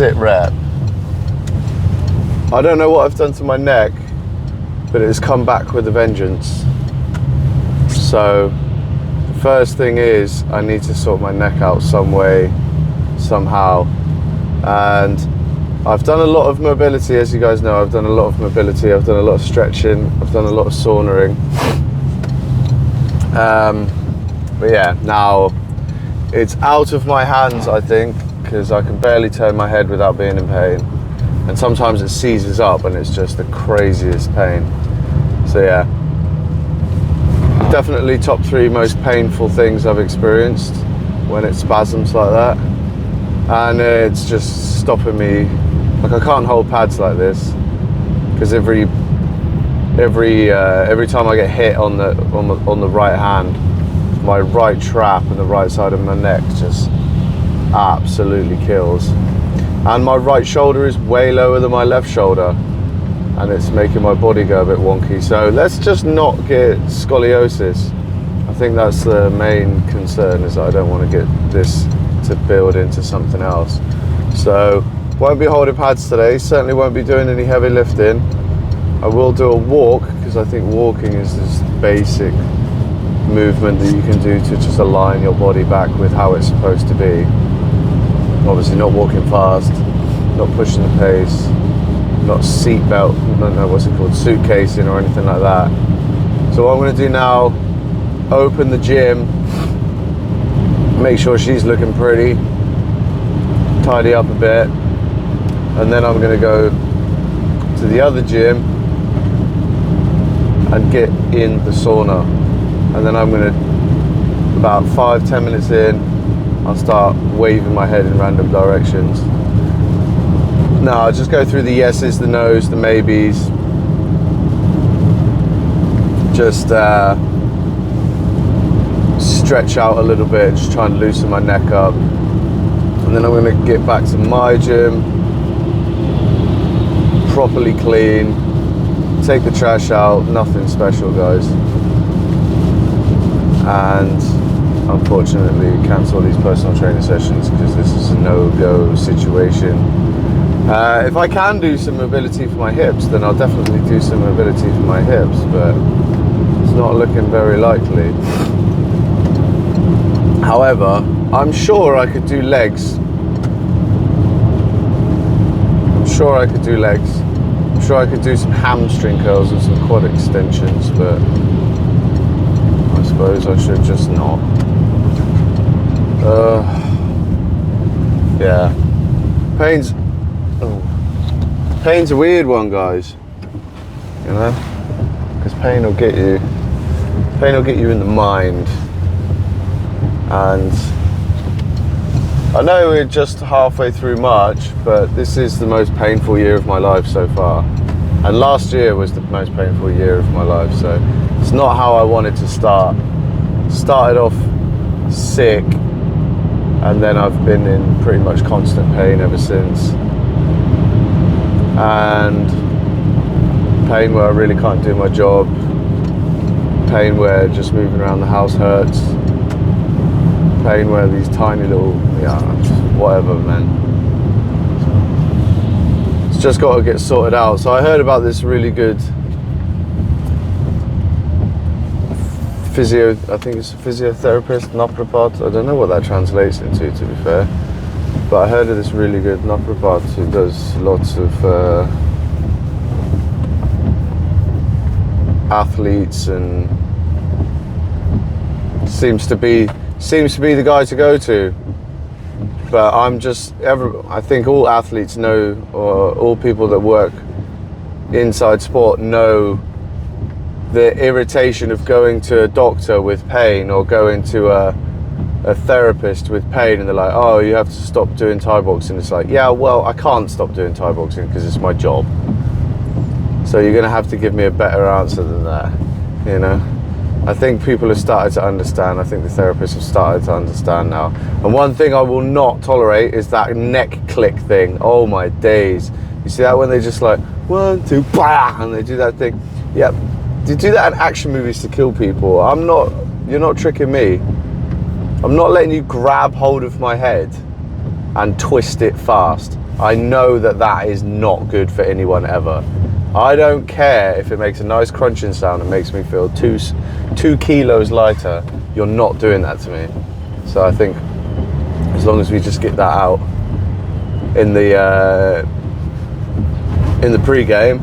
sit rep. I don't know what I've done to my neck, but it has come back with a vengeance. So the first thing is I need to sort my neck out some way, somehow. And I've done a lot of mobility, as you guys know. I've done a lot of mobility, I've done a lot of stretching, I've done a lot of saunaing. But yeah, now it's out of my hands, I think, because I can barely turn my head without being in pain. And sometimes it seizes up and it's just the craziest pain. So yeah, definitely top 3 most painful things I've experienced when it spasms like that. And it's just stopping me. Like, I can't hold pads like this because every time I get hit on the right hand, my right trap and the right side of my neck just absolutely kills. And my right shoulder is way lower than my left shoulder, and it's making my body go a bit wonky. So let's just not get scoliosis. I think that's the main concern, is that I don't want to get this to build into something else. So won't be holding pads today, certainly won't be doing any heavy lifting. I will do a walk, because I think walking is this basic movement that you can do to just align your body back with how it's supposed to be. Obviously not walking fast, not pushing the pace, not seatbelt, no, what's it called, suitcasing or anything like that. So what I'm going to do now, open the gym, make sure she's looking pretty, tidy up a bit, and then I'm going to go to the other gym and get in the sauna. And then I'm going to, about 5-10 minutes in, I'll start waving my head in random directions. Now I'll just go through the yeses, the nos, the maybes. Just stretch out a little bit, just try and loosen my neck up. And then I'm going to get back to my gym, properly clean, take the trash out, nothing special, guys. And unfortunately cancel these personal training sessions because this is a no-go situation. If I can do some mobility for my hips, then I'll definitely do some mobility for my hips, but it's not looking very likely. However, I'm sure I could do legs. I'm sure I could do legs. I'm sure I could do some hamstring curls and some quad extensions, but I suppose I should just not. Yeah. Pain's a weird one, guys. You know? Because pain will get you. Pain will get you in the mind. And I know we're just halfway through March, but this is the most painful year of my life so far. And last year was the most painful year of my life, so it's not how I wanted to start. Started off sick, and then I've been in pretty much constant pain ever since. And pain where I really can't do my job. Pain where just moving around the house hurts. Pain where these tiny little, whatever, man. It's just got to get sorted out. So I heard about this really good I think it's a physiotherapist, naprapat. I don't know what that translates into, to be fair. But I heard of this really good naprapat who does lots of athletes, and seems to be the guy to go to. But I think all athletes know, or all people that work inside sport know, the irritation of going to a doctor with pain or going to a therapist with pain, and they're like, oh, you have to stop doing Thai boxing. It's like, yeah, well, I can't stop doing Thai boxing because it's my job. So you're going to have to give me a better answer than that, you know? I think people have started to understand. I think the therapists have started to understand now. And one thing I will not tolerate is that neck click thing. Oh my days. You see that when they just like, 1, 2, bah, and they do that thing? Yep. They do that in action movies to kill people. You're not tricking me. I'm not letting you grab hold of my head and twist it fast. I know that that is not good for anyone ever. I don't care if it makes a nice crunching sound and makes me feel 2 kilos lighter. You're not doing that to me. So I think as long as we just get that out in the pre-game,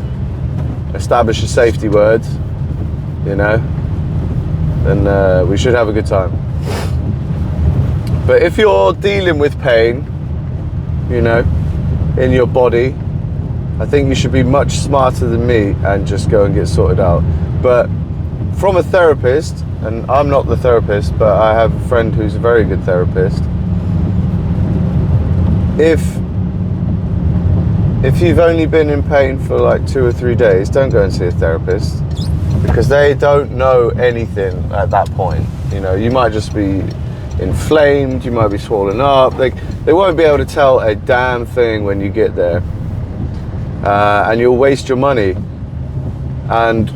establish the safety words, you know, then we should have a good time. But if you're dealing with pain, you know, in your body, I think you should be much smarter than me and just go and get sorted out. But from a therapist, and I'm not the therapist, but I have a friend who's a very good therapist. If you've only been in pain for like 2 or 3 days, don't go and see a therapist, because they don't know anything at that point. You know, you might just be inflamed, you might be swollen up. They won't be able to tell a damn thing when you get there, and you'll waste your money. And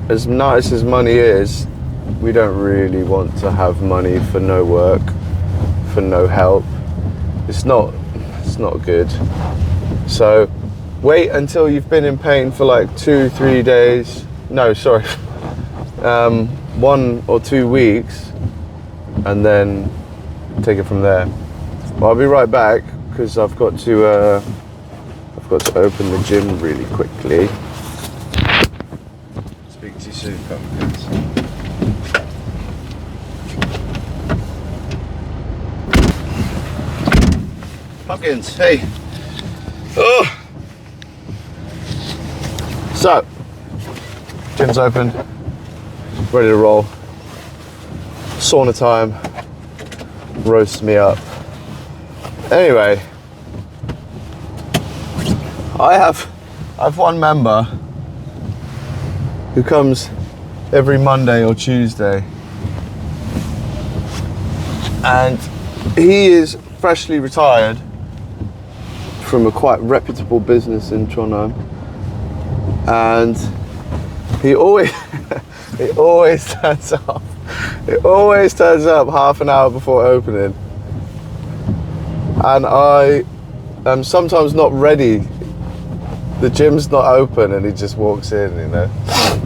as nice as money is, we don't really want to have money for no work, for no help. It's not good. So wait until you've been in pain for like 2-3 days. No, sorry, 1 or 2 weeks, and then take it from there. Well, I'll be right back because I've got to open the gym really quickly. Speak to you soon, pumpkins. Pumpkins, hey. Oh. So, gym's open, ready to roll. Sauna time, roast me up. Anyway, I've one member who comes every Monday or Tuesday, and he is freshly retired from a quite reputable business in Toronto, and he always turns up. It always turns up half an hour before opening, and I am sometimes not ready. The gym's not open and he just walks in, you know,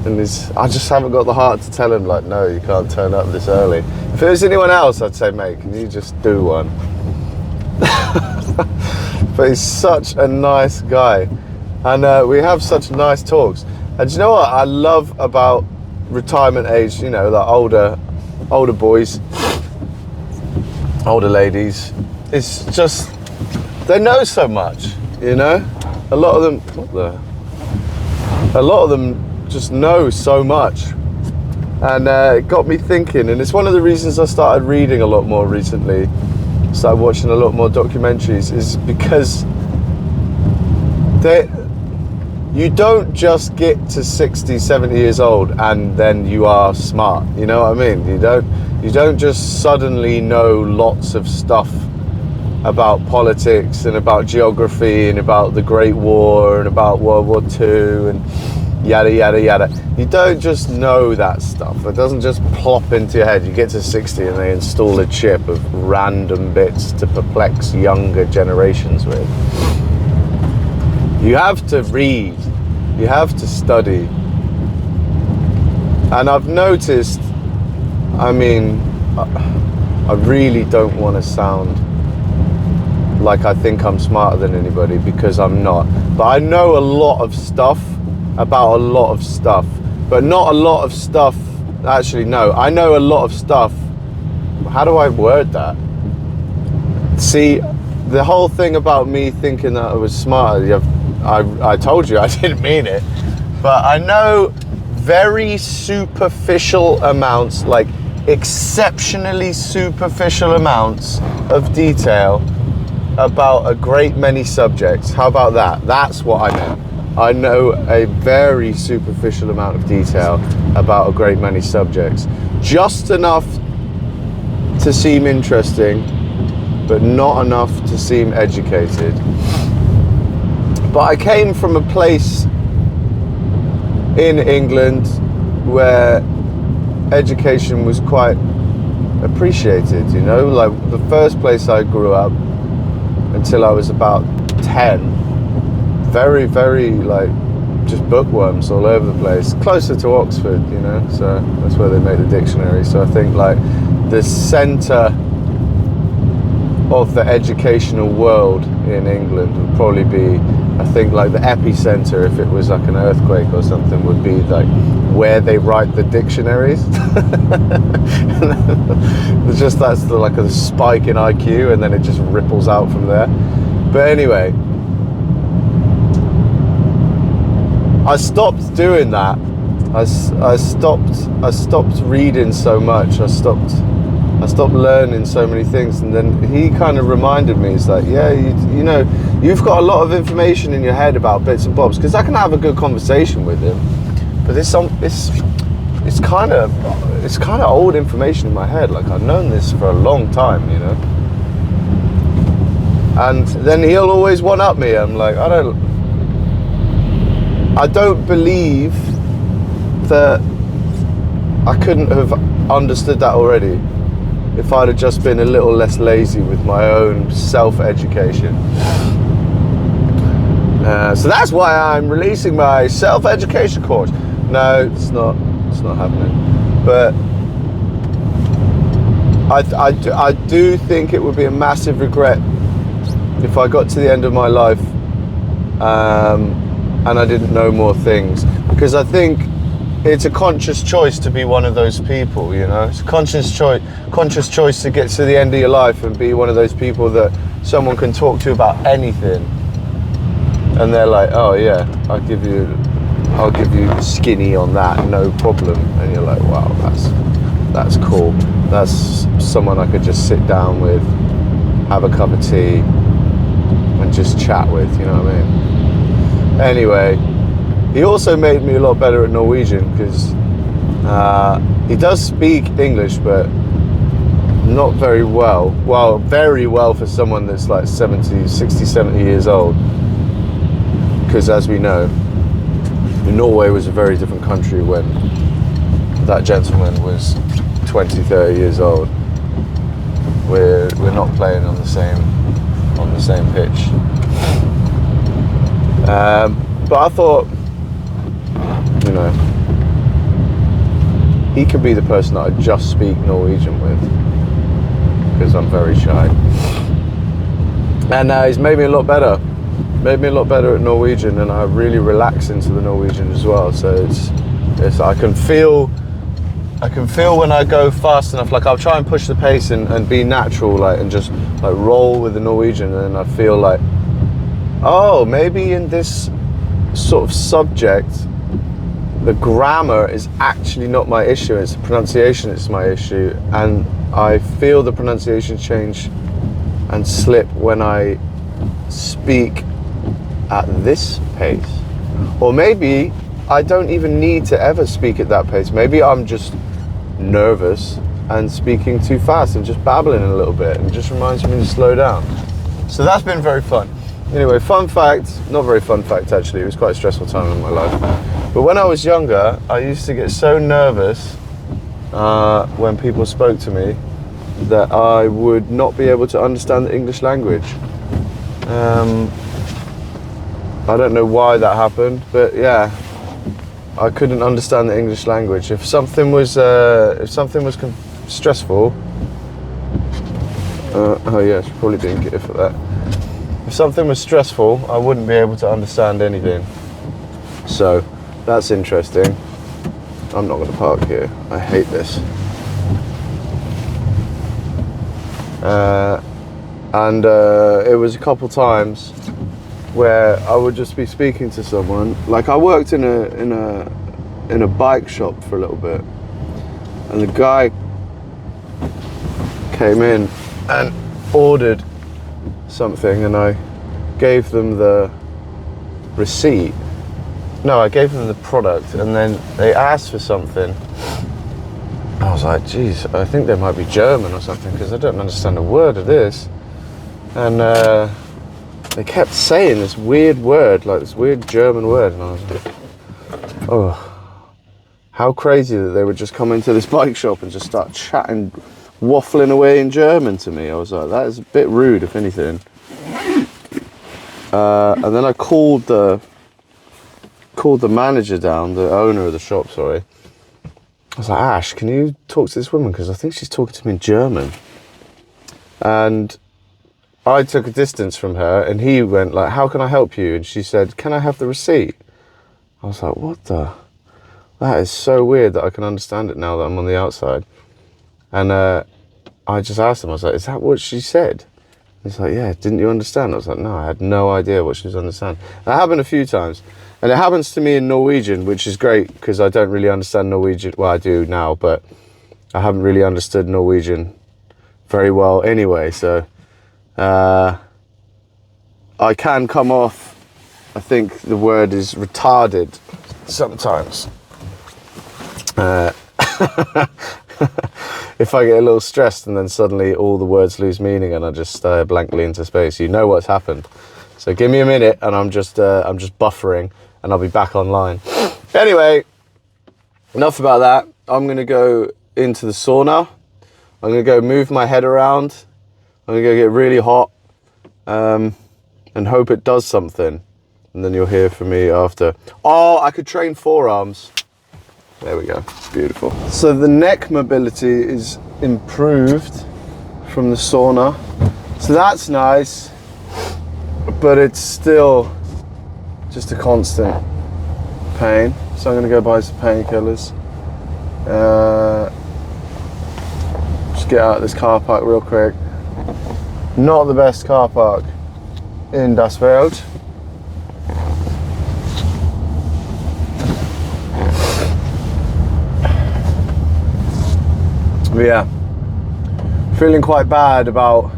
and I just haven't got the heart to tell him, like, no, you can't turn up this early. If it was anyone else, I'd say, mate, can you just do one? But he's such a nice guy, and we have such nice talks. And do you know what I love about retirement age, you know, like older boys, older ladies? It's just, they know so much, you know. A lot of them just know so much, and it got me thinking. And it's one of the reasons I started reading a lot more recently, started watching a lot more documentaries, is because you don't just get to 60, 70 years old and then you are smart, you know what I mean? You don't just suddenly know lots of stuff about politics and about geography and about the Great War and about World War II and yada yada yada. You don't just know that stuff. It doesn't just plop into your head. You get to 60 and they install a chip of random bits to perplex younger generations with. You have to read, you have to study. And I've noticed, I mean, I really don't want to sound like I think I'm smarter than anybody, because I'm not. But I know a lot of stuff about a lot of stuff, but not a lot of stuff. Actually, no, I know a lot of stuff. How do I word that? See, the whole thing about me thinking that I was smarter, I told you I didn't mean it, but I know very superficial amounts, like exceptionally superficial amounts of detail about a great many subjects. How about that? That's what I meant. I know a very superficial amount of detail about a great many subjects. Just enough to seem interesting, but not enough to seem educated. But I came from a place in England where education was quite appreciated, you know, like the first place I grew up until I was about 10, very, very like just bookworms all over the place, closer to Oxford, you know, so that's where they make the dictionary. So I think like the centre of the educational world in England would probably be, I think like the epicenter, if it was like an earthquake or something, would be like where they write the dictionaries. It's just that's like a spike in IQ, and then it just ripples out from there. But anyway, I stopped doing that. I stopped reading so much. I stopped learning so many things, and then he kind of reminded me. He's like, yeah, you know, you've got a lot of information in your head about bits and bobs, because I can have a good conversation with him, but it's kind of old information in my head. Like I've known this for a long time, you know. And then he'll always one up me. I'm like, I don't believe that I couldn't have understood that already if I'd have just been a little less lazy with my own self-education. So that's why I'm releasing my self-education course. No, it's not happening. But I do think it would be a massive regret if I got to the end of my life and I didn't know more things, because I think it's a conscious choice to be one of those people, you know. It's a conscious choice to get to the end of your life and be one of those people that someone can talk to about anything, and they're like, oh yeah, I'll give you skinny on that, no problem. And you're like, wow, that's cool. That's someone I could just sit down with, have a cup of tea, and just chat with, you know what I mean? Anyway, he also made me a lot better at Norwegian, because he does speak English, but not very well. Well, very well for someone that's like 60, 70 years old. Because as we know, Norway was a very different country when that gentleman was 20, 30 years old. We're not playing on the same pitch. But I thought, you know, he could be the person that I just speak Norwegian with, because I'm very shy. And he's made me a lot better. Made me a lot better at Norwegian, and I really relax into the Norwegian as well. So it's I can feel when I go fast enough. Like I'll try and push the pace and be natural, like, and just like roll with the Norwegian, and I feel like, oh, maybe in this sort of subject, the grammar is actually not my issue, it's the pronunciation that's my issue, and I feel the pronunciation change and slip when I speak at this pace. Or maybe I don't even need to ever speak at that pace. Maybe I'm just nervous and speaking too fast and just babbling a little bit, and it just reminds me to slow down. So that's been very fun. Anyway, fun fact, not very fun fact actually, it was quite a stressful time in my life. But when I was younger, I used to get so nervous when people spoke to me that I would not be able to understand the English language. I don't know why that happened, but yeah, I couldn't understand the English language. If something was stressful, oh yeah, I should probably be in gear for that. If something was stressful, I wouldn't be able to understand anything. So that's interesting. I'm not going to park here. I hate this. And it was a couple times where I would just be speaking to someone. Like I worked in a bike shop for a little bit, and the guy came in and ordered something, and I gave them the receipt. No, I gave them the product, and then they asked for something. I was like, geez, I think they might be German or something, because I don't understand a word of this. And they kept saying this weird word, like this weird German word, and I was like, oh, how crazy that they would just come into this bike shop and just start chatting, waffling away in German to me. I was like, that is a bit rude, if anything. And then I called the manager down, the owner of the shop, sorry. I was like, Ash, can you talk to this woman? Because I think she's talking to me in German. And I took a distance from her, and he went like, how can I help you? And she said, can I have the receipt? I was like, what the? That is so weird that I can understand it now that I'm on the outside. And I just asked him, I was like, is that what she said? He's like, yeah, didn't you understand? I was like, no, I had no idea what she was understanding. That happened a few times. And it happens to me in Norwegian, which is great because I don't really understand Norwegian. Well, I do now, but I haven't really understood Norwegian very well anyway. So I can come off, I think the word is retarded sometimes. If I get a little stressed and then suddenly all the words lose meaning and I just stare blankly into space, you know what's happened. So give me a minute and I'm just buffering and I'll be back online. Anyway, enough about that. I'm gonna go into the sauna. I'm gonna go move my head around. I'm gonna go get really hot and hope it does something. And then you'll hear from me after. Oh, I could train forearms. There we go, beautiful. So the neck mobility is improved from the sauna. So that's nice, but it's still just a constant pain. So I'm gonna go buy some painkillers. Just get out of this car park real quick. Not the best car park in Das Veld. But yeah, feeling quite bad about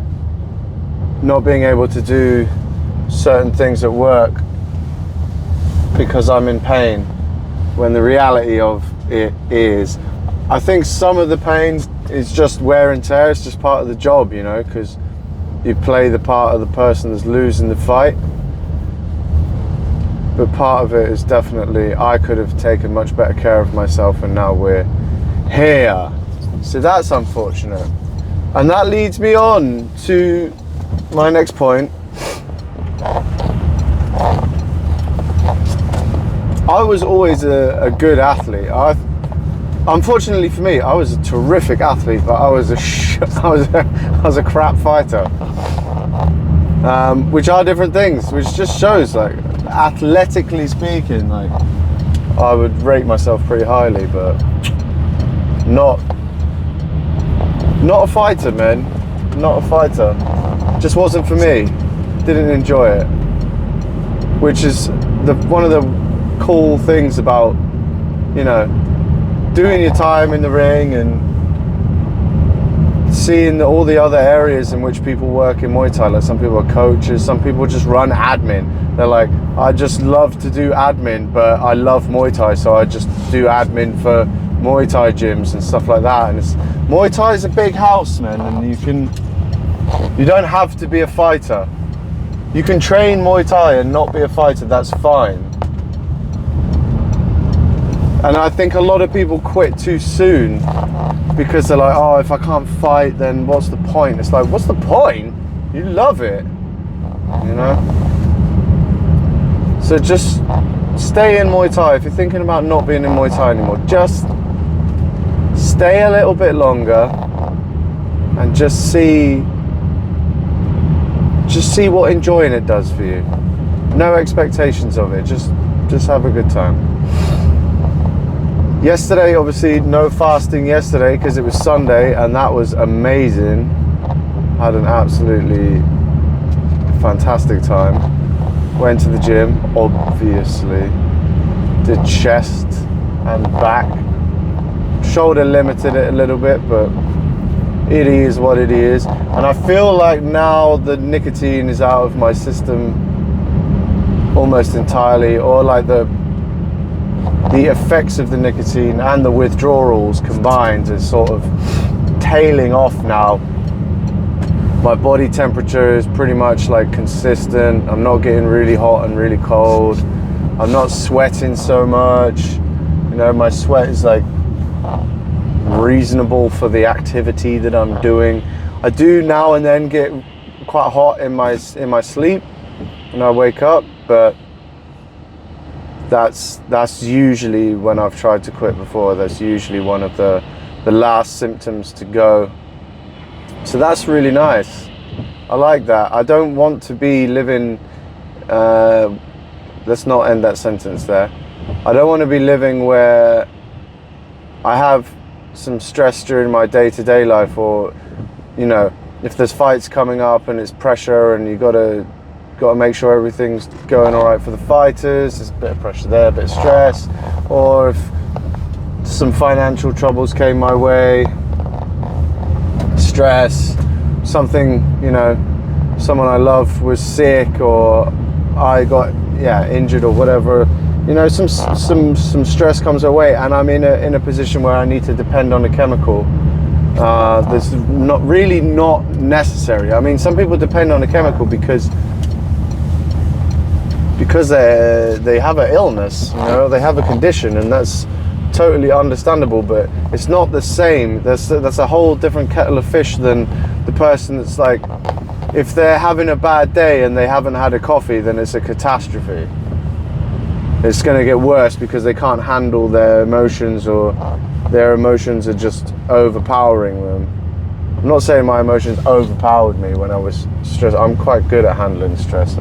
not being able to do certain things at work because I'm in pain, when the reality of it is, I think some of the pain is just wear and tear. It's just part of the job, you know, because you play the part of the person that's losing the fight. But part of it is definitely, I could have taken much better care of myself and now we're here. So that's unfortunate. And that leads me on to my next point. I was always a good athlete. Unfortunately for me, I was a terrific athlete, but I was a crap fighter. Which are different things, which just shows, like, athletically speaking, like, I would rate myself pretty highly, but not a fighter, man. Not a fighter. Just wasn't for me. Didn't enjoy it. Which is one of the cool things about, you know, doing your time in the ring and seeing all the other areas in which people work in Muay Thai. Like, some people are coaches, some people just run admin. They're like, I just love to do admin, but I love Muay Thai, so I just do admin for Muay Thai gyms and stuff like that. And Muay Thai is a big house, man, and you don't have to be a fighter. You can train Muay Thai and not be a fighter, that's fine. And I think a lot of people quit too soon because they're like, oh, if I can't fight, then what's the point? It's like, what's the point? You love it, you know? So just stay in Muay Thai. If you're thinking about not being in Muay Thai anymore, just stay a little bit longer and just see what enjoying it does for you. No expectations of it, just have a good time. Yesterday, obviously no fasting yesterday because it was Sunday, and that was amazing. Had an absolutely fantastic time. Went to the gym, obviously. Did chest and back. Shoulder limited it a little bit, but it is what it is. And I feel like now the nicotine is out of my system almost entirely, or like the effects of the nicotine and the withdrawals combined is sort of tailing off now. My body temperature is pretty much like consistent. I'm not getting really hot and really cold. I'm not sweating so much. You know, my sweat is like reasonable for the activity that I'm doing. I do now and then get quite hot in my sleep, and I wake up, but that's usually when I've tried to quit before. That's usually one of the last symptoms to go. So that's really nice. I like that. I don't want to be living, let's not end that sentence there. I don't want to be living where I have some stress during my day-to-day life, or, you know, if there's fights coming up and it's pressure and you got to make sure everything's going all right for the fighters. There's a bit of pressure there, a bit of stress. Or if some financial troubles came my way, stress. Something, you know, someone I love was sick, or I got injured or whatever. You know, some stress comes our way, and I'm in a position where I need to depend on a chemical. That's not necessary. I mean, some people depend on a chemical because they have an illness, you know, they have a condition, and that's totally understandable. But it's not the same. That's a whole different kettle of fish than the person that's like, if they're having a bad day and they haven't had a coffee, then it's a catastrophe. It's going to get worse because they can't handle their emotions, or their emotions are just overpowering them. I'm not saying my emotions overpowered me when I was stressed. I'm quite good at handling stress,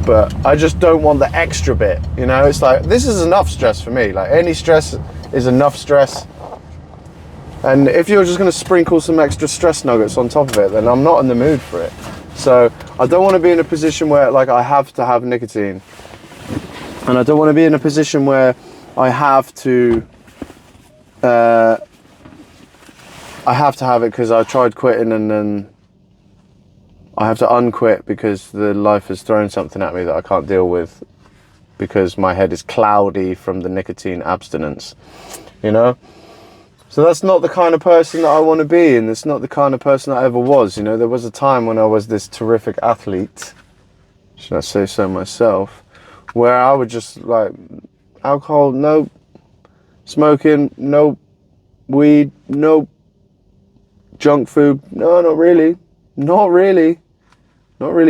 but I just don't want the extra bit, you know. It's like, this is enough stress for me. Like, any stress is enough stress, and if you're just going to sprinkle some extra stress nuggets on top of it, then I'm not in the mood for it. So I don't want to be in a position where, like, I have to have nicotine. And I don't want to be in a position where I have to have it because I tried quitting, and then I have to unquit because the life has thrown something at me that I can't deal with because my head is cloudy from the nicotine abstinence, you know? So that's not the kind of person that I want to be, and it's not the kind of person I ever was. You know, there was a time when I was this terrific athlete, should I say so myself, where I would just, like, alcohol, no. Smoking, no. Weed, no. Junk food, no, not really. Not really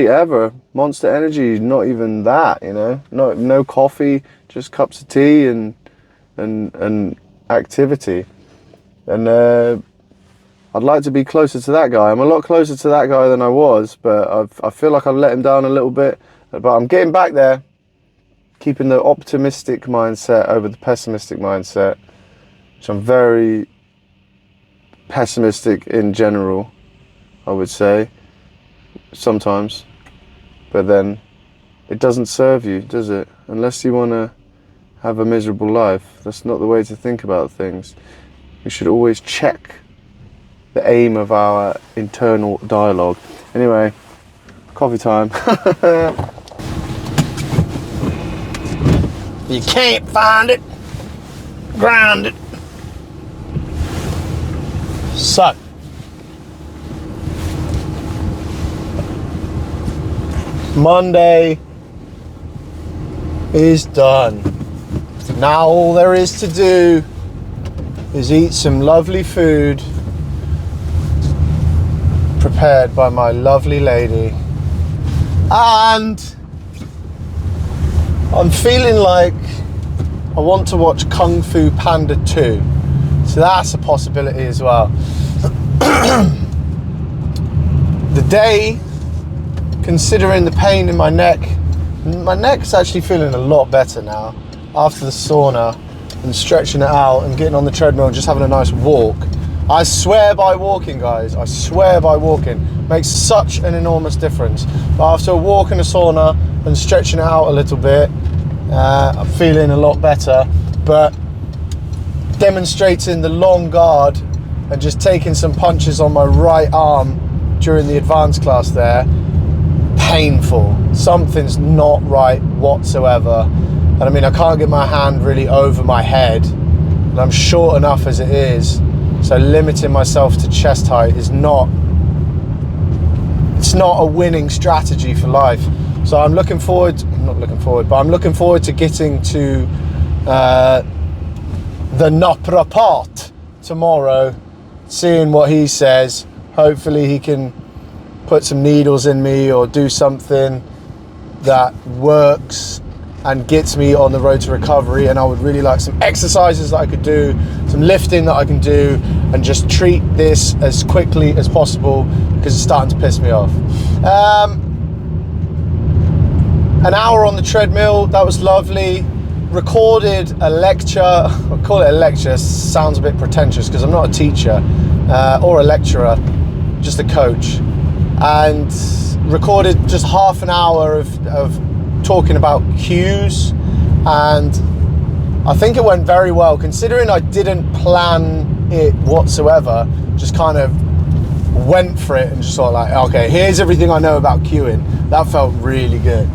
ever. Monster Energy, not even that, you know. No coffee, just cups of tea and activity. And I'd like to be closer to that guy. I'm a lot closer to that guy than I was, but I feel like I've let him down a little bit. But I'm getting back there. Keeping the optimistic mindset over the pessimistic mindset, which I'm very pessimistic in general, I would say, sometimes. But then it doesn't serve you, does it? Unless you want to have a miserable life. That's not the way to think about things. We should always check the aim of our internal dialogue. Anyway, coffee time. You can't find it, grind it. So, Monday is done. Now all there is to do is eat some lovely food prepared by my lovely lady, and I'm feeling like I want to watch Kung Fu Panda 2, so that's a possibility as well. The day, considering the pain in my neck's actually feeling a lot better now after the sauna and stretching it out and getting on the treadmill and just having a nice walk. I swear by walking, guys. I swear by walking. Makes such an enormous difference. But after a walk in a sauna and stretching it out a little bit, I'm feeling a lot better. But demonstrating the long guard and just taking some punches on my right arm during the advanced class there, painful. Something's not right whatsoever. And I mean, I can't get my hand really over my head, and I'm short enough as it is, so limiting myself to chest height is not a winning strategy for life. So I'm looking forward to getting to the Naprapat tomorrow, seeing what he says. Hopefully he can put some needles in me or do something. that works and gets me on the road to recovery. And I would really like some exercises that I could do, some lifting that I can do, and just treat this as quickly as possible because it's starting to piss me off. An hour on the treadmill, that was lovely. Recorded a lecture. I call it a lecture, sounds a bit pretentious because I'm not a teacher or a lecturer, just a coach. And recorded just half an hour of talking about cues, and I think it went very well considering I didn't plan it whatsoever. Just kind of went for it and just sort of like, okay, here's everything I know about cueing. That felt really good,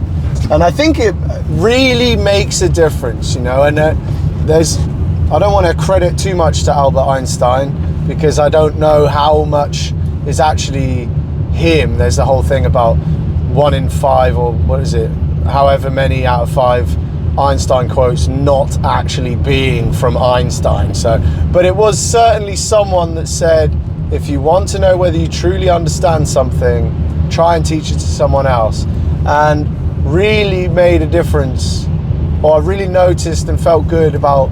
and I think it really makes a difference, you know. And I don't want to credit too much to Albert Einstein because I don't know how much is actually him. There's the whole thing about 1 in 5, or what is it, however many out of 5 Einstein quotes not actually being from Einstein. So, but it was certainly someone that said, if you want to know whether you truly understand something, try and teach it to someone else. And really made a difference, or I really noticed and felt good about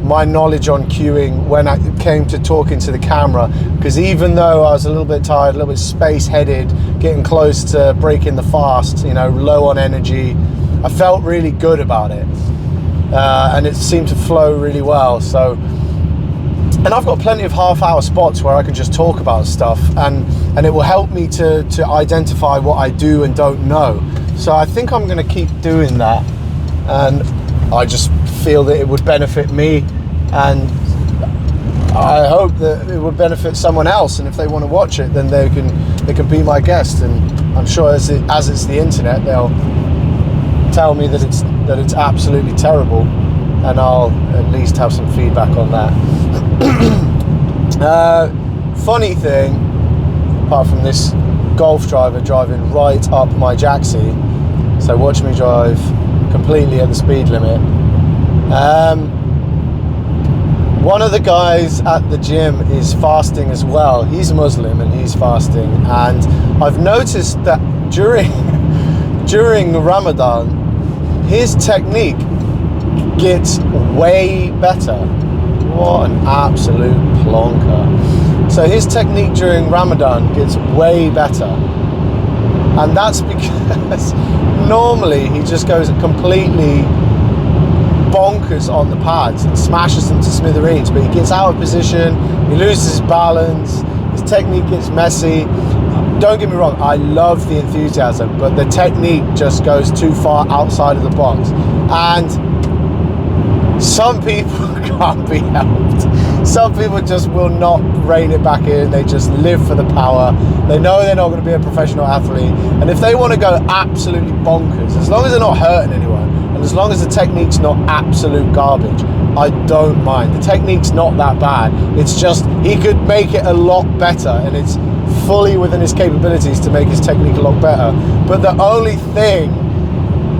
my knowledge on cueing when I came to talking to the camera, because even though I was a little bit tired, a little bit space-headed, getting close to breaking the fast, you know, low on energy, I felt really good about it, and it seemed to flow really well. So, and I've got plenty of half-hour spots where I can just talk about stuff, and it will help me to identify what I do and don't know. So I think I'm going to keep doing that, and I just feel that it would benefit me, and I hope that it would benefit someone else. And if they want to watch it, then they can be my guest. And I'm sure as it's the internet, they'll tell me that it's absolutely terrible, and I'll at least have some feedback on that. Funny thing, apart from this Golf driver driving right up my jacksie, so watch me drive completely at the speed limit. One of the guys at the gym is fasting as well. He's Muslim and he's fasting, and I've noticed that during Ramadan, his technique gets way better. What an absolute plonker. So his technique during Ramadan gets way better, and that's because normally he just goes completely bonkers on the pads and smashes them to smithereens, but he gets out of position, he loses his balance, his technique gets messy. Don't get me wrong, I love the enthusiasm, but the technique just goes too far outside of the box, and some people can't be helped. Some people just will not rein it back in. They just live for the power. They know they're not going to be a professional athlete, and if they want to go absolutely bonkers, as long as they're not hurting anyone, and as long as the technique's not absolute garbage, I don't mind. The technique's not that bad. It's just he could make it a lot better, and it's fully within his capabilities to make his technique a lot better. But the only thing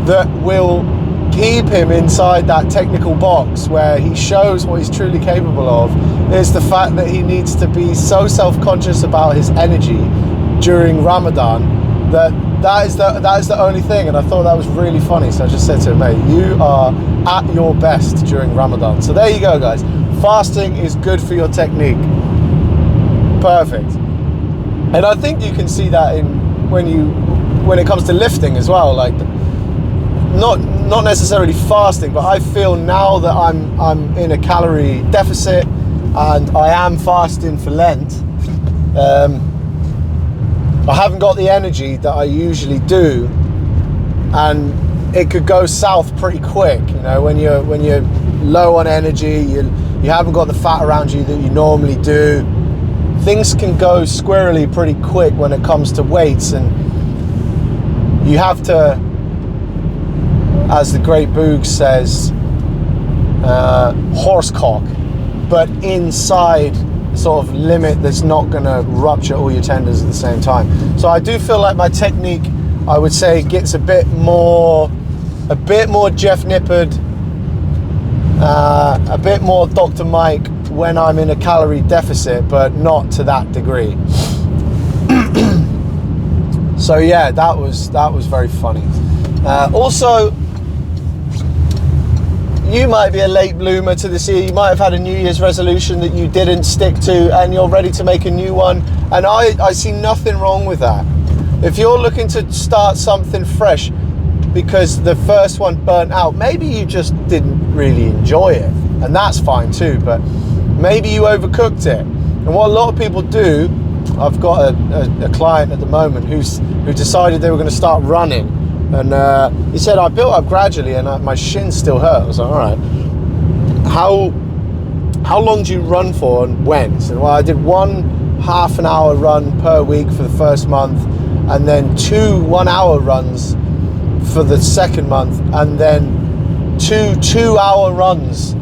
that will keep him inside that technical box where he shows what he's truly capable of is the fact that he needs to be so self-conscious about his energy during Ramadan that is the only thing. And I thought that was really funny, so I just said to him, mate, you are at your best during Ramadan. So there you go, guys. Fasting is good for your technique. Perfect. And I think you can see that when it comes to lifting as well, like not necessarily fasting, but I feel now that I'm in a calorie deficit and I am fasting for Lent, I haven't got the energy that I usually do, and it could go south pretty quick. You know, when you're low on energy, you haven't got the fat around you that you normally do. Things can go squirrely pretty quick when it comes to weights, and you have to, as the great Boog says, horsecock, but inside sort of limit that's not going to rupture all your tendons at the same time. So I do feel like my technique, I would say, gets a bit more Jeff Nippard, a bit more Dr. Mike when I'm in a calorie deficit, but not to that degree. So yeah, that was very funny. Also, you might be a late bloomer to this year. You might have had a New Year's resolution that you didn't stick to, and you're ready to make a new one. And I see nothing wrong with that. If you're looking to start something fresh because the first one burnt out, maybe you just didn't really enjoy it, and that's fine too. But maybe you overcooked it. And what a lot of people do, I've got a client at the moment who decided they were going to start running. And he said, I built up gradually and my shins still hurt. I was like, all right, how long do you run for and when? He said, well, I did 1 half-an-hour run per week for the first month, and then 2 1-hour runs for the second month, and then 2 2-hour runs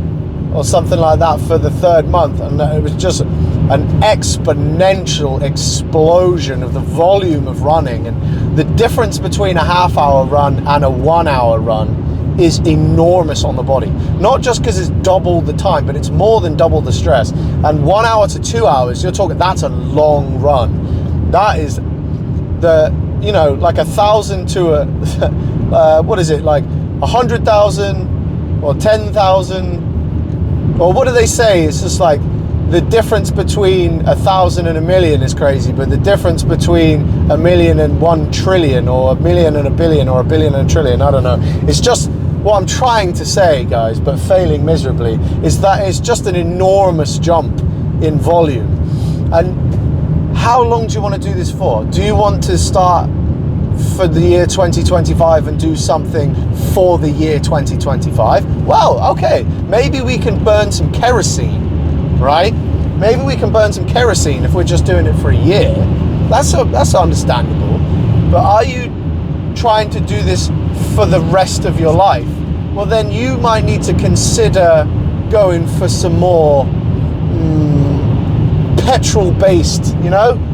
or something like that for the third month. And it was just an exponential explosion of the volume of running. And the difference between a half-hour run and a 1-hour run is enormous on the body. Not just because it's double the time, but it's more than double the stress. And 1 hour to 2 hours, you're talking, that's a long run. That is like 1,000 to what is it, like 100,000 or 10,000, or what do they say? It's just like the difference between 1,000 and 1,000,000 is crazy, but the difference between 1,000,000 and 1 trillion, or 1,000,000 and 1,000,000,000, or 1,000,000,000 and 1,000,000,000, I don't know. It's just what I'm trying to say, guys, but failing miserably, is that it's just an enormous jump in volume. And how long do you want to do this for? Do you want to start for the year 2025 and do something for the year 2025? Well, okay, maybe we can burn some kerosene, right? Maybe we can burn some kerosene if we're just doing it for a year. That's understandable. But are you trying to do this for the rest of your life? Well, then you might need to consider going for some more petrol-based,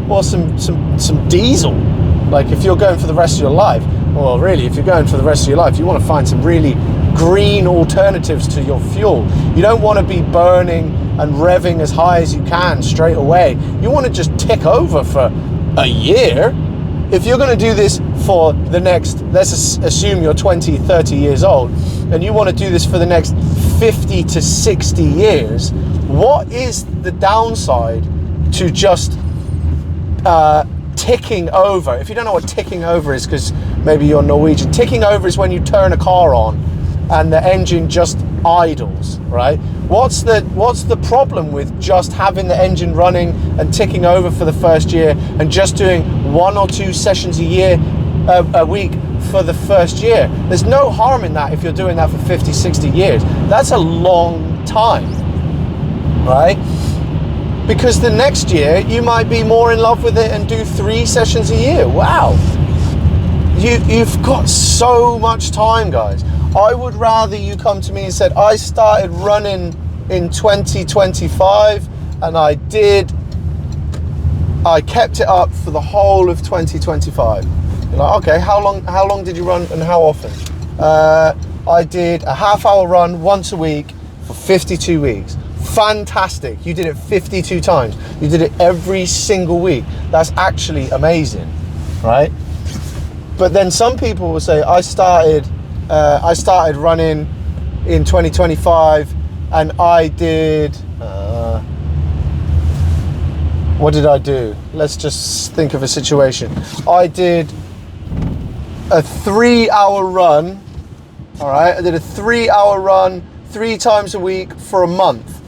or some diesel. Like if you're going for the rest of your life, well, really, if you're going for the rest of your life, you want to find some really green alternatives to your fuel. You don't want to be burning and revving as high as you can straight away. You want to just tick over for a year. If you're going to do this for the next, let's assume you're 20, 30 years old, and you want to do this for the next 50 to 60 years, what is the downside to just ticking over? If you don't know what ticking over is, because maybe you're Norwegian, ticking over is when you turn a car on and the engine just idles, right? What's the problem with just having the engine running and ticking over for the first year and just doing 1 or 2 sessions a week for the first year? There's no harm in that if you're doing that for 50, 60 years. That's a long time, right? Because the next year you might be more in love with it and do 3 sessions a year. Wow. You've got so much time, guys. I would rather you come to me and said, I started running in 2025 and I kept it up for the whole of 2025. You're like, okay, how long did you run and how often? I did a half-hour run once a week for 52 weeks. Fantastic. You did it 52 times. You did it every single week. That's actually amazing, right? But then some people will say, I started running in 2025 and I did, what did I do? Let's just think of a situation. I did a 3-hour run, all right? I did a 3-hour run 3 times a week for a month.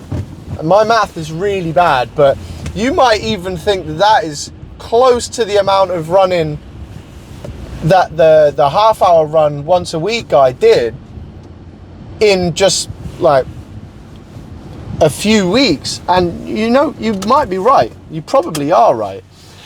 And my math is really bad, but you might even think that is close to the amount of running that the half-hour run once a week guy did in just like a few weeks. And you might be right. You probably are right.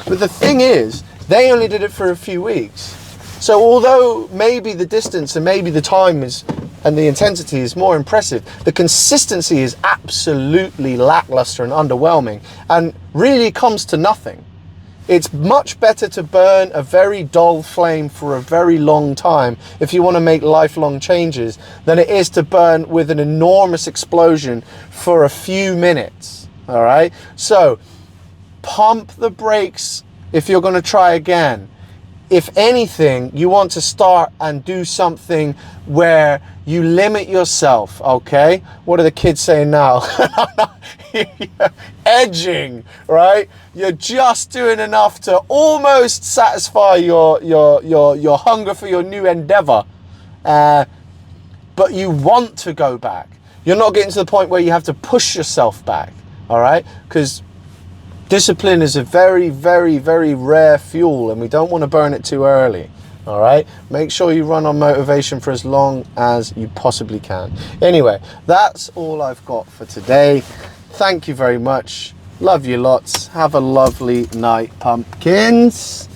But the thing is, they only did it for a few weeks. So although maybe the distance and maybe the time and the intensity is more impressive, the consistency is absolutely lackluster and underwhelming and really comes to nothing. It's much better to burn a very dull flame for a very long time if you want to make lifelong changes than it is to burn with an enormous explosion for a few minutes, all right? So pump the brakes if you're going to try again. if anything, you want to start and do something where you limit yourself, okay? What are the kids saying now? Edging, right? You're just doing enough to almost satisfy your hunger for your new endeavor. But you want to go back. You're not getting to the point where you have to push yourself back, all right? Because discipline is a very, very, very rare fuel, and we don't want to burn it too early, all right? Make sure you run on motivation for as long as you possibly can. Anyway, that's all I've got for today. Thank you very much. Love you lots. Have a lovely night, pumpkins.